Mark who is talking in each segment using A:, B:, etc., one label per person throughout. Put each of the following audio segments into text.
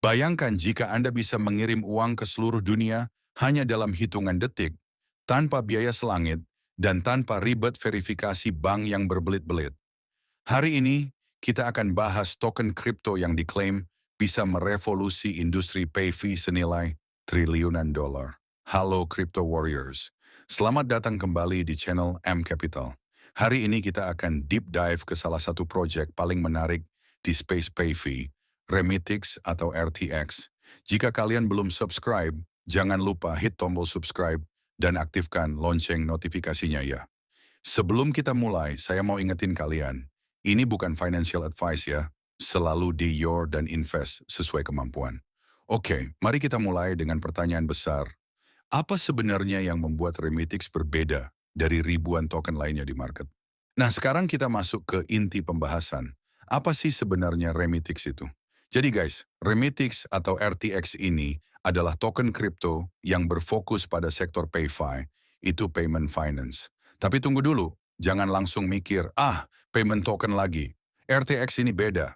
A: Bayangkan jika Anda bisa mengirim uang ke seluruh dunia hanya dalam hitungan detik, tanpa biaya selangit, dan tanpa ribet verifikasi bank yang berbelit-belit. Hari ini, kita akan bahas token kripto yang diklaim bisa merevolusi industri pay fee senilai triliunan dolar. Halo Crypto Warriors, selamat datang kembali di channel M Capital. Hari ini kita akan deep dive ke salah satu project paling menarik di space pay fee, Remitix atau RTX. Jika kalian belum subscribe, jangan lupa hit tombol subscribe dan aktifkan lonceng notifikasinya ya. Sebelum kita mulai, saya mau ingetin kalian, ini bukan financial advice ya, selalu di your dan invest sesuai kemampuan. Oke, mari kita mulai dengan pertanyaan besar. Apa sebenarnya yang membuat Remitix berbeda dari ribuan token lainnya di market? Nah, sekarang kita masuk ke inti pembahasan. Apa sih sebenarnya Remitix itu? Jadi guys, Remitix atau RTX ini adalah token kripto yang berfokus pada sektor PayFi, itu payment finance. Tapi tunggu dulu, jangan langsung mikir, payment token lagi. RTX ini beda.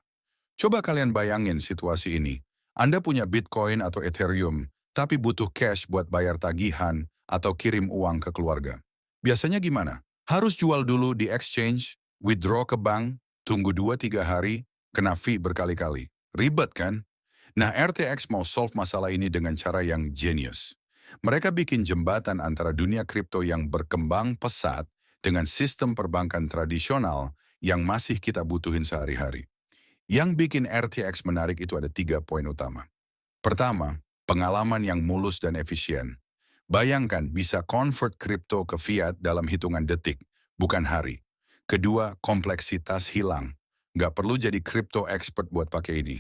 A: Coba kalian bayangin situasi ini. Anda punya Bitcoin atau Ethereum, tapi butuh cash buat bayar tagihan atau kirim uang ke keluarga. Biasanya gimana? Harus jual dulu di exchange, withdraw ke bank, tunggu 2-3 hari, kena fee berkali-kali. Ribet kan? Nah, RTX mau solve masalah ini dengan cara yang genius. Mereka bikin jembatan antara dunia kripto yang berkembang pesat dengan sistem perbankan tradisional yang masih kita butuhin sehari-hari. Yang bikin RTX menarik itu ada 3 poin utama. Pertama, pengalaman yang mulus dan efisien. Bayangkan bisa convert kripto ke fiat dalam hitungan detik, bukan hari. Kedua, kompleksitas hilang. Nggak perlu jadi crypto expert buat pakai ini.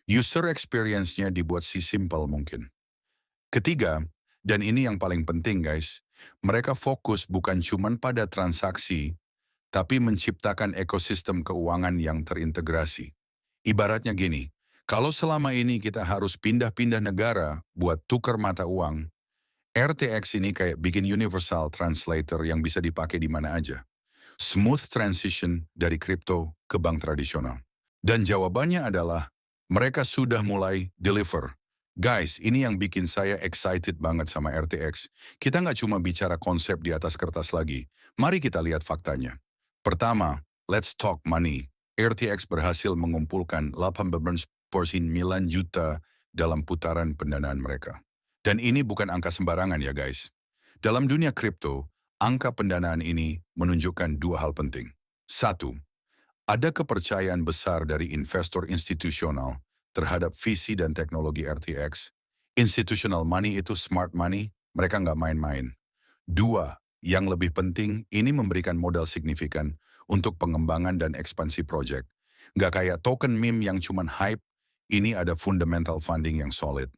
A: User experience-nya dibuat simple mungkin. Ketiga, dan ini yang paling penting guys, mereka fokus bukan cuma pada transaksi, tapi menciptakan ekosistem keuangan yang terintegrasi. Ibaratnya gini, kalau selama ini kita harus pindah-pindah negara buat tukar mata uang, RTX ini kayak bikin universal translator yang bisa dipakai di mana aja. Smooth transition dari kripto ke bank tradisional. Dan jawabannya adalah, mereka sudah mulai deliver. Guys, ini yang bikin saya excited banget sama RTX. Kita nggak cuma bicara konsep di atas kertas lagi. Mari kita lihat faktanya. Pertama, let's talk money. RTX berhasil mengumpulkan 18,9 juta dalam putaran pendanaan mereka. Dan ini bukan angka sembarangan ya guys. Dalam dunia kripto, angka pendanaan ini menunjukkan dua hal penting. Satu, ada kepercayaan besar dari investor institusional terhadap visi dan teknologi RTX. Institutional money itu smart money, mereka nggak main-main. Dua, yang lebih penting, ini memberikan modal signifikan untuk pengembangan dan ekspansi project. Nggak kayak token meme yang cuman hype, ini ada fundamental funding yang solid.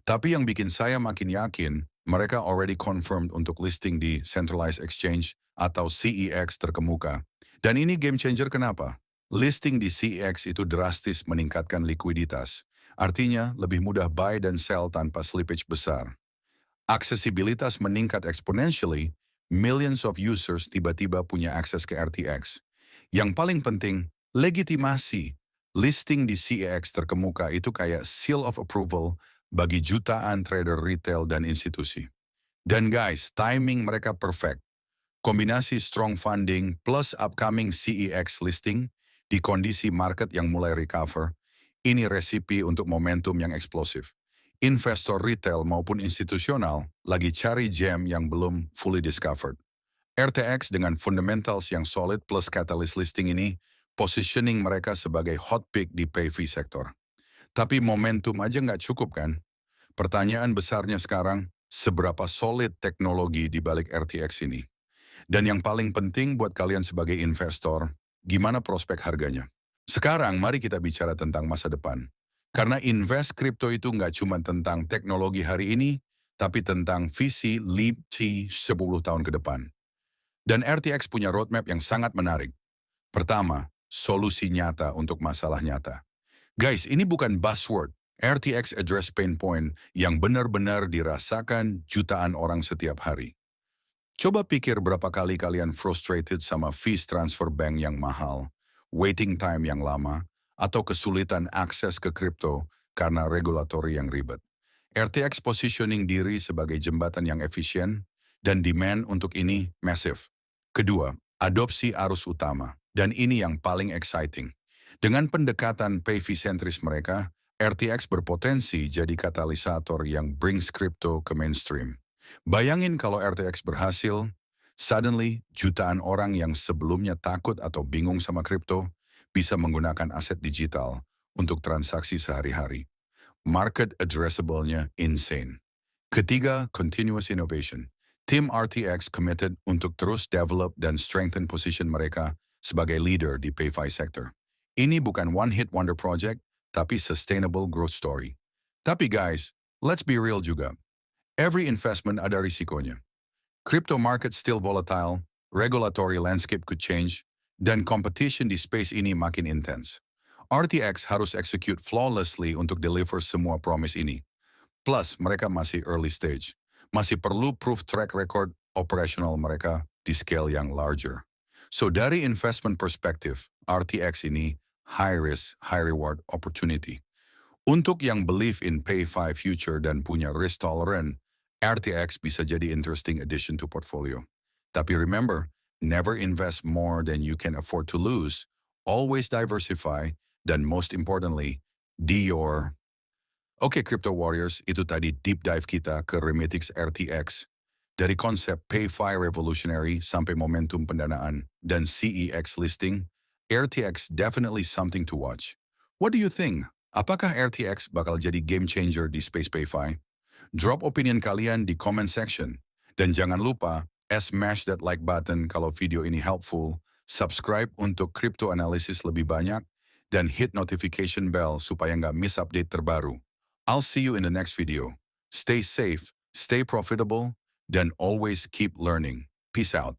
A: Tapi yang bikin saya makin yakin, mereka already confirmed untuk listing di Centralized Exchange atau CEX terkemuka. Dan ini game changer kenapa? Listing di CEX itu drastis meningkatkan likuiditas. Artinya lebih mudah buy dan sell tanpa slippage besar. Aksesibilitas meningkat exponentially, millions of users tiba-tiba punya akses ke RTX. Yang paling penting, legitimasi. Listing di CEX terkemuka itu kayak seal of approval bagi jutaan trader retail dan institusi. Dan guys, timing mereka perfect. Kombinasi strong funding plus upcoming CEX listing di kondisi market yang mulai recover, ini resipi untuk momentum yang eksplosif. Investor retail maupun institusional lagi cari gem yang belum fully discovered. RTX dengan fundamentals yang solid plus catalyst listing ini, positioning mereka sebagai hot pick di pay-fee sektor. Tapi momentum aja nggak cukup kan? Pertanyaan besarnya sekarang, seberapa solid teknologi di balik RTX ini? Dan yang paling penting buat kalian sebagai investor, gimana prospek harganya? Sekarang mari kita bicara tentang masa depan. Karena invest kripto itu nggak cuma tentang teknologi hari ini, tapi tentang visi leap T 10 tahun ke depan. Dan RTX punya roadmap yang sangat menarik. Pertama, solusi nyata untuk masalah nyata. Guys, ini bukan buzzword. RTX address pain point yang benar-benar dirasakan jutaan orang setiap hari. Coba pikir berapa kali kalian frustrated sama fees transfer bank yang mahal, waiting time yang lama, atau kesulitan akses ke kripto karena regulatori yang ribet. RTX positioning diri sebagai jembatan yang efisien, dan demand untuk ini massive. Kedua, adopsi arus utama, dan ini yang paling exciting. Dengan pendekatan PV-sentris mereka, RTX berpotensi jadi katalisator yang brings crypto ke mainstream. Bayangin kalau RTX berhasil, suddenly jutaan orang yang sebelumnya takut atau bingung sama kripto bisa menggunakan aset digital untuk transaksi sehari-hari. Market addressable-nya insane. Ketiga, continuous innovation. Tim RTX committed untuk terus develop dan strengthen position mereka sebagai leader di PayFi sector. Ini bukan one-hit wonder project, tapi sustainable growth story. Tapi guys, let's be real juga. Every investment ada risikonya. Crypto market still volatile, regulatory landscape could change, dan competition di space ini makin intense. RTX harus execute flawlessly untuk deliver semua promise ini. Plus, mereka masih early stage. Masih perlu proof track record operational mereka di scale yang larger. So, dari investment perspective, RTX ini high risk, high reward opportunity. Untuk yang believe in PayFi future dan punya risk tolerant, RTX bisa jadi interesting addition to portfolio. Tapi remember, never invest more than you can afford to lose. Always diversify, dan most importantly, Dior. Oke, Crypto Warriors, itu tadi deep dive kita ke Remitix RTX. Dari konsep PayFi revolutionary sampai momentum pendanaan dan CEX listing, RTX definitely something to watch. What do you think? Apakah RTX bakal jadi game changer di space PayFi? Drop opinion kalian di comment section. Dan jangan lupa, smash that like button kalau video ini helpful, subscribe untuk crypto analysis lebih banyak, dan hit notification bell supaya nggak miss update terbaru. I'll see you in the next video. Stay safe, stay profitable, dan always keep learning. Peace out.